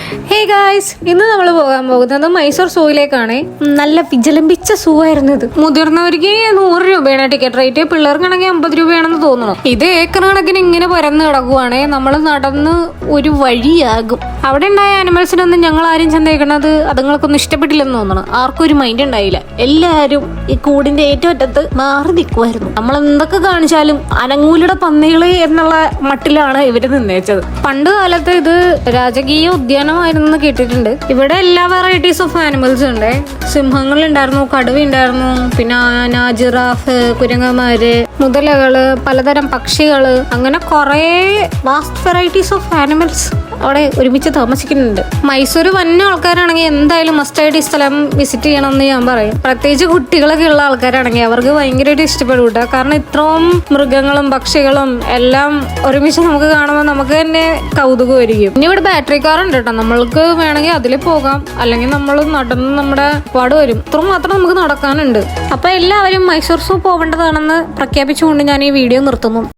Hey guys, ഇന്ന് നമ്മൾ പോകാൻ പോകുന്നത് മൈസൂർ സൂയിലേക്കാണ്. നല്ല വിജലംബിച്ച സൂ ആയിരുന്നു ഇത്. മുതിർന്നവർക്ക് 100 രൂപയാണ് ടിക്കറ്റ് റേറ്റ്, പിള്ളേർക്കാണെങ്കിൽ 50 രൂപയാണെന്ന് തോന്നുന്നു. ഇത് ഏക്കർ കണക്കിന് ഇങ്ങനെ പരന്ന് കിടക്കുവാണ്. നമ്മൾ നടന്ന് ഒരു വഴിയാകും. അവിടെ ഉണ്ടായ ആനിമൽസിനൊന്നും ഞങ്ങൾ ആരും ചെന്നേക്കണത് അതുങ്ങൾക്കൊന്നും ഇഷ്ടപ്പെട്ടില്ലെന്ന് തോന്നണം. ആർക്കും ഒരു മൈൻഡ് ഉണ്ടായില്ല. എല്ലാവരും ഈ കൂടിന്റെ ഏറ്റവും അറ്റത്ത് മാറി നിൽക്കുമായിരുന്നു. നമ്മൾ എന്തൊക്കെ കാണിച്ചാലും അനങ്ങൂലിയുടെ പന്നികള് എന്നുള്ള മട്ടിലാണ് ഇവര് നിന്നേച്ചത്. പണ്ട് കാലത്ത് ഇത് രാജകീയ ഉദ്യാനമായിരുന്നു കേട്ടിട്ടുണ്ട്. ഇവിടെ എല്ലാ വെറൈറ്റീസ് ഓഫ് ആനിമൽസ് ഉണ്ട്. സിംഹങ്ങൾ ഉണ്ടായിരുന്നു, കടുവ ഉണ്ടായിരുന്നു, പിന്നെ ആന, ജിറാഫ്, കുരങ്ങന്മാര്, മുതലകള്, പലതരം പക്ഷികള്, അങ്ങനെ കുറെ വാസ്റ്റ് വെറൈറ്റീസ് ഓഫ് ആനിമൽസ് അവിടെ ഒരുമിച്ച് താമസിക്കുന്നുണ്ട്. മൈസൂർ വന്ന ആൾക്കാരാണെങ്കിൽ എന്തായാലും മസ്റ്റായിട്ട് ഈ സ്ഥലം വിസിറ്റ് ചെയ്യണമെന്ന് ഞാൻ പറയും. പ്രത്യേകിച്ച് കുട്ടികളൊക്കെ ഉള്ള ആൾക്കാരാണെങ്കിൽ അവർക്ക് ഭയങ്കരമായിട്ട് ഇഷ്ടപ്പെടും കേട്ടോ. കാരണം ഇത്രയും മൃഗങ്ങളും പക്ഷികളും എല്ലാം ഒരുമിച്ച് നമുക്ക് കാണുമ്പോൾ നമുക്ക് തന്നെ കൗതുകമായിരിക്കും. ഇനി ഇവിടെ ബാറ്ററി കാർ ഉണ്ട് കേട്ടോ, നമ്മൾക്ക് വേണമെങ്കിൽ അതിൽ പോകാം. അല്ലെങ്കിൽ നമ്മൾ നടന്ന് നമ്മുടെ പാട് വരും. ഇത്ര മാത്രം നമുക്ക് നടക്കാനുണ്ട്. അപ്പൊ എല്ലാവരും മൈസൂർ സൂ പോകേണ്ടതാണെന്ന് പ്രഖ്യാപിച്ചുകൊണ്ട് ഞാൻ ഈ വീഡിയോ നിർത്തുന്നു.